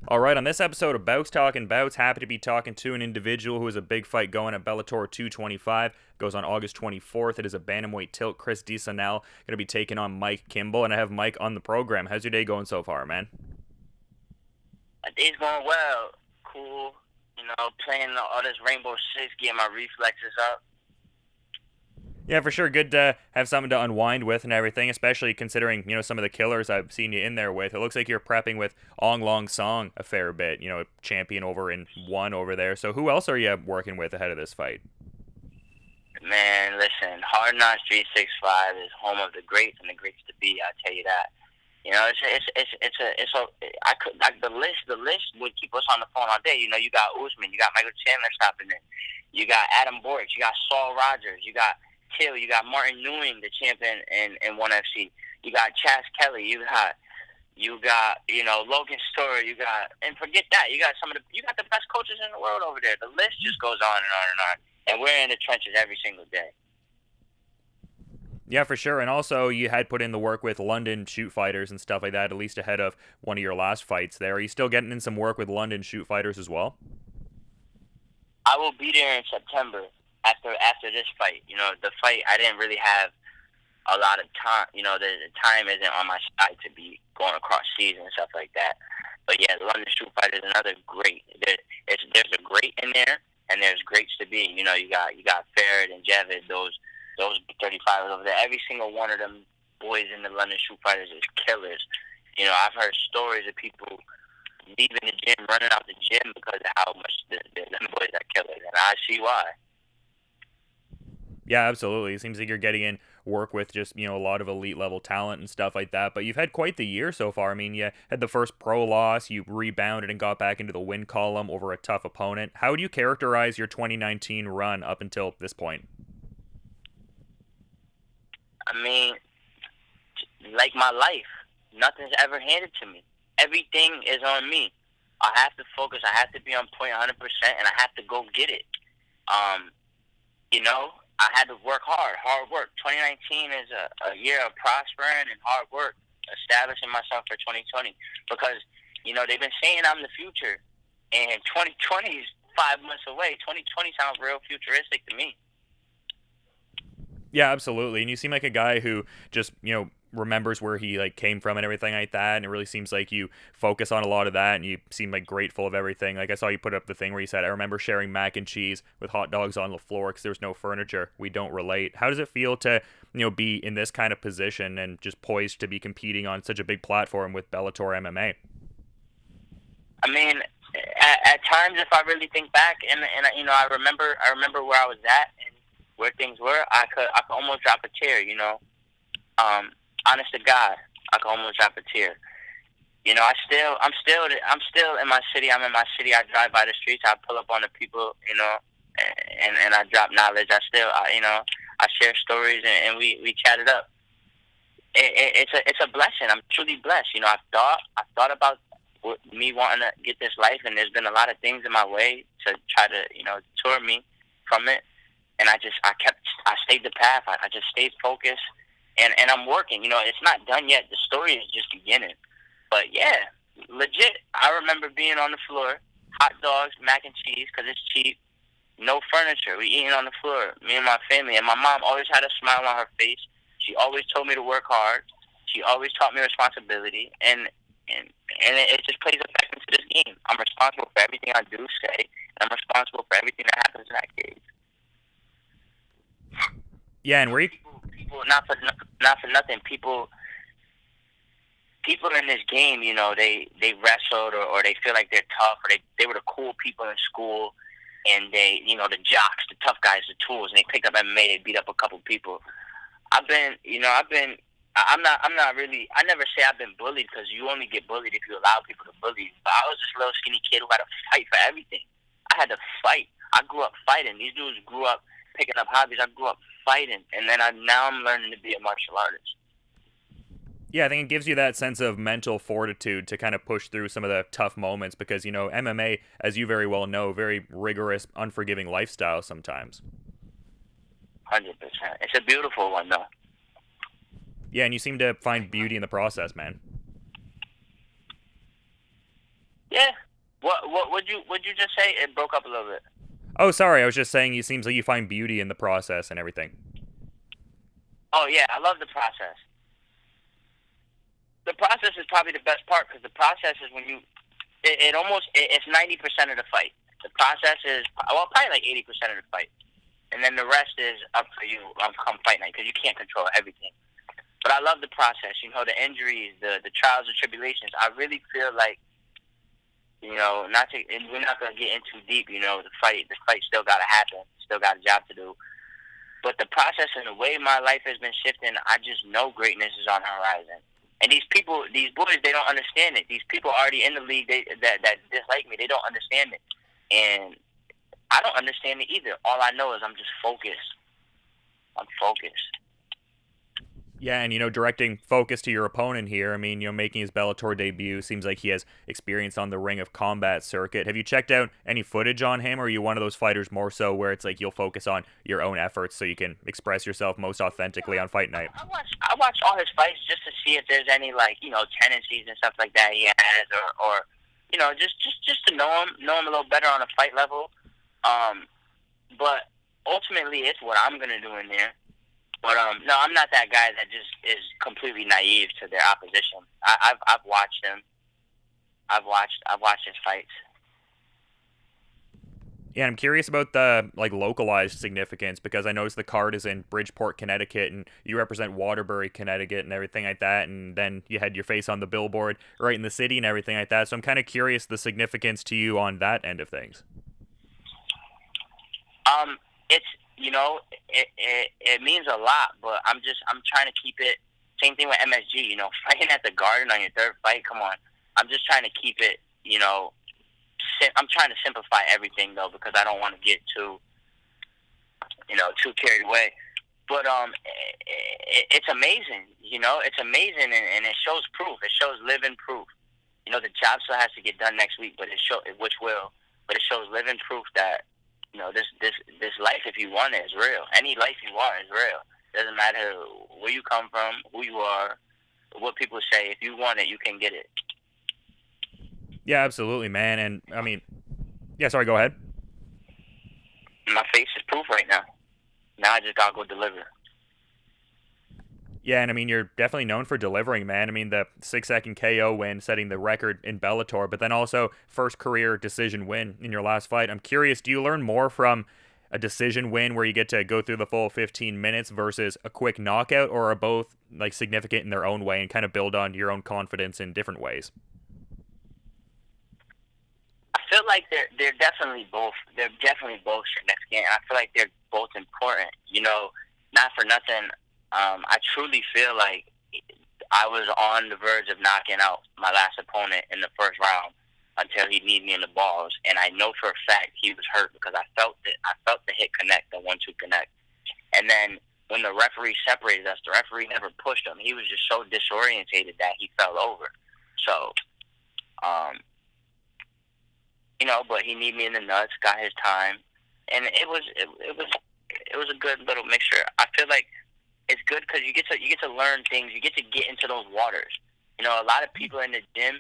All right, on this episode of Bouts Talking Bouts, happy to be talking to an individual who has a big fight going at Bellator 225. Goes on August 24th. It is a bantamweight tilt. Chris Disonell going to be taking on Mike Kimbel, and I have Mike on the program. How's your day going so far, man? My day's going well. Cool. Playing all this Rainbow Six, getting my reflexes up. Yeah, for sure. Good to have something to unwind with and everything, especially considering, some of the killers I've seen you in there with. It looks like you're prepping with Ong Long Song a fair bit, champion over in one over there. So who else are you working with ahead of this fight? Man, listen, Hard Knocks 365 is home of the greats and the greats to be. I tell you that. The list would keep us on the phone all day. You got Usman, you got Michael Chandler stopping in, you got Adam Boric, you got Saul Rogers, you got Till, you got Martin Nguyen, the champion in ONE FC, you got Chaz Kelly, you got Logan Story, and forget that, you got the best coaches in the world over there. The list just goes on and on and on, and we're in the trenches every single day. Yeah, for sure. And also, you had put in the work with London shoot fighters and stuff like that, at least ahead of one of your last fights there. Are you still getting in some work with London shoot fighters as well? I will be there in September after this fight. The fight, I didn't really have a lot of time. The time isn't on my side to be going across seas and stuff like that. But yeah, the London shoot fighter is another great. There's a great in there, and there's greats to be. You got Farrad and Javid, those 35s over there. Every single one of them boys in the London shoot fighters is killers. I've heard stories of people leaving the gym, running out the gym because of how much them boys are killers, and I see why. Yeah, absolutely. It seems like you're getting in work with just, a lot of elite level talent and stuff like that. But you've had quite the year so far. I mean, you had the first pro loss, you rebounded and got back into the win column over a tough opponent. How would you characterize your 2019 run up until this point? I mean, like my life, nothing's ever handed to me. Everything is on me. I have to focus. I have to be on point 100%, and I have to go get it. I had to work hard work. 2019 is a year of prospering and hard work, establishing myself for 2020. Because, they've been saying I'm the future, and 2020 is 5 months away. 2020 sounds real futuristic to me. Yeah, absolutely. And you seem like a guy who just, remembers where he came from and everything like that, and it really seems like you focus on a lot of that, and you seem grateful of everything. I saw you put up the thing where you said, I remember sharing mac and cheese with hot dogs on the floor because there's no furniture. We don't relate. How does it feel to, be in this kind of position and just poised to be competing on such a big platform with Bellator MMA? I mean, at times, if I really think back, and I remember where I was at and where things were, I could almost drop a tear. Honest to God, I could almost drop a tear. I'm still in my city. I'm in my city. I drive by the streets. I pull up on the people, and I drop knowledge. I share stories, and we chat it up. It's a blessing. I'm truly blessed. I've thought about me wanting to get this life, and there's been a lot of things in my way to try to deter me from it. And I stayed the path. I just stayed focused, and I'm working. It's not done yet. The story is just beginning. But yeah, legit. I remember being on the floor, hot dogs, mac and cheese, because it's cheap. No furniture. We eating on the floor, me and my family. And my mom always had a smile on her face. She always told me to work hard. She always taught me responsibility, and it just plays effect into this game. I'm responsible for everything I do, say, and I'm responsible for everything that happens in that cage. Yeah, and where people not for nothing. People in this game, they wrestled or they feel like they're tough, or they were the cool people in school, and they, the jocks, the tough guys, the tools, and they picked up MMA, they beat up a couple people. I'm not really. I never say I've been bullied, because you only get bullied if you allow people to bully you. But I was this little skinny kid who had to fight for everything. I had to fight. I grew up fighting. These dudes grew up picking up hobbies. I grew up fighting, and then now I'm learning to be a martial artist. Yeah, I think it gives you that sense of mental fortitude to kind of push through some of the tough moments because, MMA, as you very well know, very rigorous, unforgiving lifestyle sometimes. 100%. It's a beautiful one, though. Yeah, and you seem to find beauty in the process, man. Yeah, What'd you just say? It broke up a little bit. Oh, sorry. I was just saying it seems like you find beauty in the process and everything. Oh yeah, I love the process. The process is probably the best part because the process is when you it's 90% of the fight. The process is probably like 80% of the fight, and then the rest is up for you come fight night because you can't control everything. But I love the process. You know, the injuries, the trials and tribulations. I really feel like, you know, and we're not gonna get in too deep. You know, the fight still gotta happen. Still got a job to do. But the process and the way my life has been shifting, I just know greatness is on the horizon. And these boys, they don't understand it. These people already in the league that dislike me, they don't understand it. And I don't understand it either. All I know is I'm just focused. I'm focused. Yeah, and directing focus to your opponent here. I mean, making his Bellator debut, seems like he has experience on the Ring of Combat circuit. Have you checked out any footage on him, or are you one of those fighters more so where it's like you'll focus on your own efforts so you can express yourself most authentically on fight night? I watch all his fights just to see if there's any tendencies and stuff like that he has, or just to know him a little better on a fight level. But ultimately, it's what I'm gonna do in there. But no, I'm not that guy that just is completely naive to their opposition. I've watched him. I've watched his fights. Yeah, I'm curious about the localized significance because I noticed the card is in Bridgeport, Connecticut, and you represent Waterbury, Connecticut, and everything like that. And then you had your face on the billboard right in the city and everything like that. So I'm kind of curious the significance to you on that end of things. It's it means a lot, but I'm trying to keep it. Same thing with MSG. Fighting at the Garden on your third fight. Come on, I'm just trying to keep it. I'm trying to simplify everything though because I don't want to get too carried away. But it's amazing. It's amazing, and it shows proof. It shows living proof. The job still has to get done next week, but it shows living proof that this life, if you want it, is real. Any life you want is real. Doesn't matter where you come from, who you are, what people say. If you want it, you can get it. Yeah, absolutely, man. And I mean, yeah, sorry, go ahead. My face is proof right now. Now I just gotta go deliver. Yeah, and I mean, you're definitely known for delivering, man. I mean, the 6-second KO win, setting the record in Bellator, but then also first career decision win in your last fight. I'm curious, do you learn more from a decision win where you get to go through the full 15 minutes versus a quick knockout, or are both significant in their own way and kind of build on your own confidence in different ways? I feel like they're definitely both. They're definitely both significant. I feel like they're both important. Not for nothing. I truly feel like I was on the verge of knocking out my last opponent in the first round until he kneed me in the balls, and I know for a fact he was hurt because I felt it. I felt the hit connect, the 1-2 connect, and then when the referee separated us, the referee never pushed him. He was just so disorientated that he fell over. So, but he kneed me in the nuts, got his time, and it was a good little mixture. I feel like it's good because you get to learn things. You get to get into those waters. A lot of people in the gym.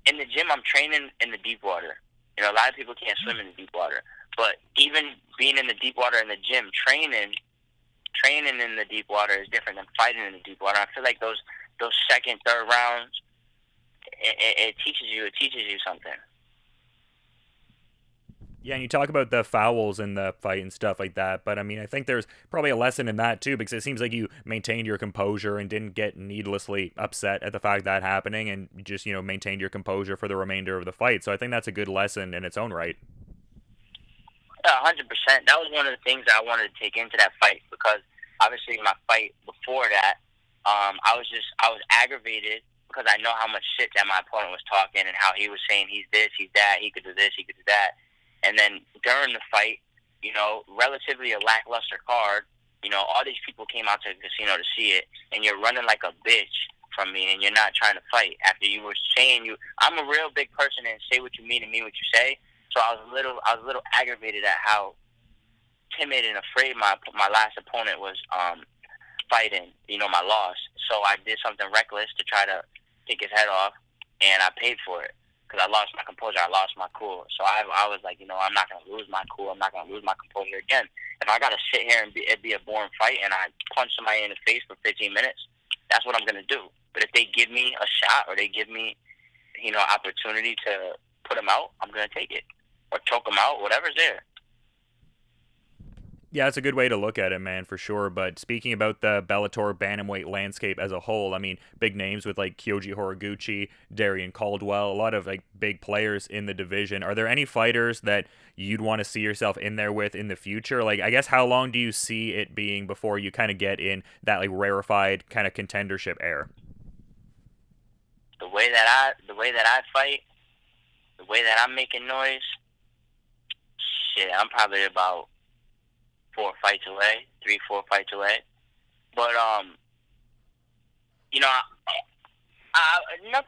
In the gym, I'm training in the deep water. A lot of people can't swim in the deep water. But even being in the deep water in the gym, training in the deep water is different than fighting in the deep water. I feel like those second, third rounds, it teaches you something. Yeah, and you talk about the fouls in the fight and stuff like that, but I mean, I think there's probably a lesson in that too, because it seems like you maintained your composure and didn't get needlessly upset at the fact that happening, and just maintained your composure for the remainder of the fight. So I think that's a good lesson in its own right. Yeah, 100%. That was one of the things that I wanted to take into that fight because obviously my fight before that, I was aggravated because I know how much shit that my opponent was talking and how he was saying he's this, he's that, he could do this, he could do that. And then during the fight, relatively a lackluster card, all these people came out to the casino to see it, and you're running like a bitch from me, and you're not trying to fight after you were saying I'm a real big person and say what you mean and mean what you say. So I was a little aggravated at how timid and afraid my last opponent was fighting, my loss. So I did something reckless to try to take his head off, and I paid for it. because I lost my composure. I lost my cool. So I was like, I'm not gonna lose my cool. I'm not gonna lose my composure again. If I gotta sit here and it'd be a boring fight, and I punch somebody in the face for 15 minutes, that's what I'm gonna do. But if they give me a shot, or they give me, opportunity to put them out, I'm gonna take it, or choke them out, whatever's there. Yeah, it's a good way to look at it, man, for sure. But speaking about the Bellator bantamweight landscape as a whole, I mean, big names with like Kyoji Horiguchi, Darian Caldwell, a lot of like big players in the division. Are there any fighters that you'd want to see yourself in there with in the future? Like, I guess how long do you see it being before you kind of get in that like rarefied kind of contendership air? The way that I fight, the way that I'm making noise, shit, I'm probably about 4 fights away, 3-4 fights away. But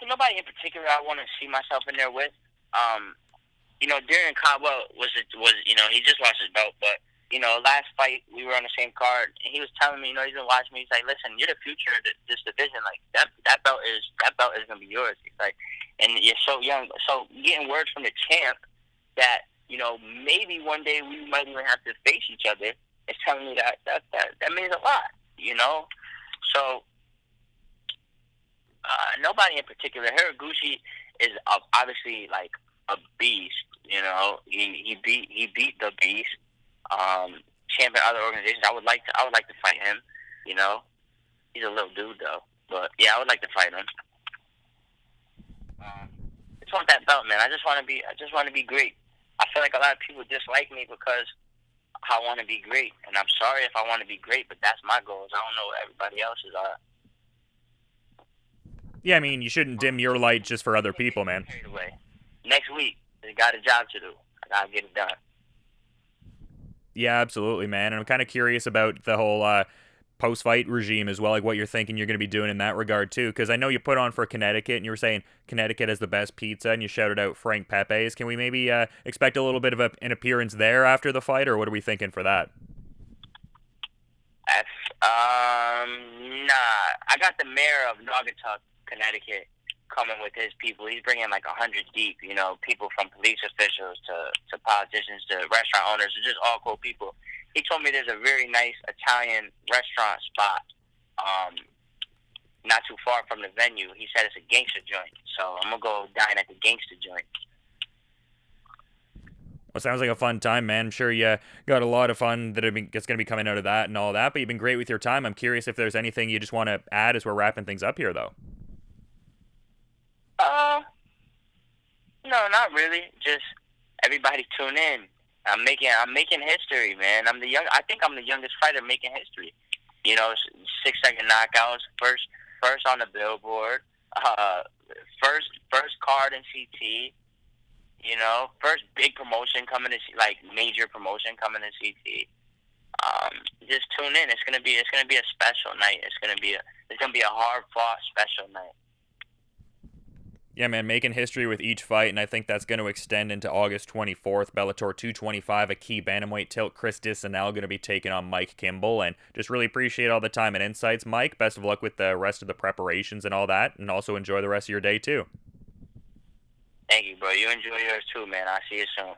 nobody in particular I want to see myself in there with. Darren Caldwell was he just lost his belt, but last fight we were on the same card, and he was telling me, he's been watching me. He's like, listen, you're the future of this division. Like that belt is gonna be yours. He's like, and you're so young. So getting words from the champ that maybe one day we might even have to face each other. It's telling me that means a lot. So nobody in particular. Horiguchi is obviously like a beast. He beat the beast. Champion other organizations. I would like to fight him. He's a little dude though, but yeah, I would like to fight him. I just want that belt, man. I just want to be great. I feel like a lot of people dislike me because I want to be great, and I'm sorry if I want to be great, but that's my goals. I don't know what everybody else's are. Yeah, I mean, you shouldn't dim your light just for other people, man. Next week, I got a job to do. I gotta get it done. Yeah, absolutely, man. And I'm kind of curious about the whole post-fight regime as well, like what you're thinking you're going to be doing in that regard too, because I know you put on for Connecticut, and you were saying Connecticut has the best pizza, and you shouted out Frank Pepe's. Can we maybe expect a little bit of an appearance there after the fight, or what are we thinking for that? Nah. I got the mayor of Naugatuck, Connecticut, coming with his people. He's bringing like 100 deep, people from police officials to politicians to restaurant owners, to just all cool people. He told me there's a very nice Italian restaurant spot not too far from the venue. He said it's a gangster joint, so I'm going to go dine at the gangster joint. Well, sounds like a fun time, man. I'm sure you got a lot of fun that's going to be coming out of that and all that, but you've been great with your time. I'm curious if there's anything you just want to add as we're wrapping things up here, though. No, not really. Just everybody tune in. I'm making history, man. I think I'm the youngest fighter making history. 6-second knockouts, first on the Billboard, first card in CT. First big promotion coming to like major promotion coming to CT. Just tune in. It's gonna be a special night. It's gonna be a hard fought special night. Yeah, man, making history with each fight, and I think that's going to extend into August 24th. Bellator 225, a key bantamweight tilt. Chris Disonell going to be taking on Mike Kimbel, and just really appreciate all the time and insights, Mike. Best of luck with the rest of the preparations and all that, and also enjoy the rest of your day, too. Thank you, bro. You enjoy yours, too, man. I'll see you soon.